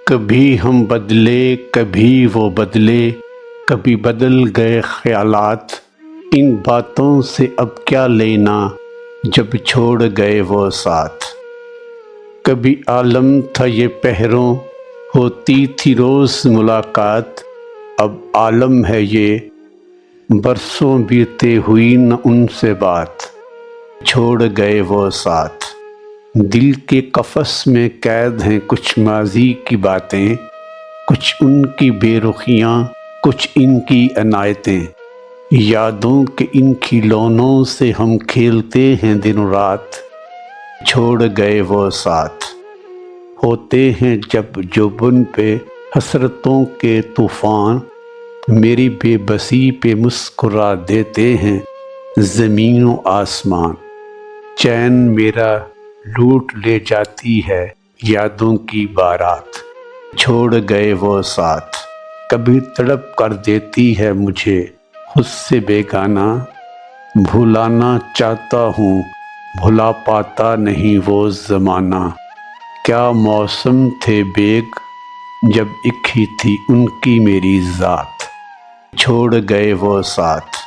کبھی ہم بدلے کبھی وہ بدلے، کبھی بدل گئے خیالات، ان باتوں سے اب کیا لینا جب چھوڑ گئے وہ ساتھ۔ کبھی عالم تھا یہ پہروں، ہوتی تھی روز ملاقات، اب عالم ہے یہ برسوں بیتے ہوئی نہ ان سے بات، چھوڑ گئے وہ ساتھ۔ دل کے قفس میں قید ہیں کچھ ماضی کی باتیں، کچھ ان کی بے رخیاں، کچھ ان کی عنایتیں، یادوں کے ان کھلونوں سے ہم کھیلتے ہیں دن رات، چھوڑ گئے وہ ساتھ۔ ہوتے ہیں جب جوبن پہ حسرتوں کے طوفان، میری بے بسی پہ مسکرا دیتے ہیں زمین و آسمان، چین میرا لوٹ لے جاتی ہے یادوں کی بارات، چھوڑ گئے وہ ساتھ۔ کبھی تڑپ کر دیتی ہے مجھے خود سے بیگانہ، بھلانا چاہتا ہوں بھلا پاتا نہیں وہ زمانہ، کیا موسم تھے بیگ جب ایک ہی تھی ان کی میری ذات، چھوڑ گئے وہ ساتھ۔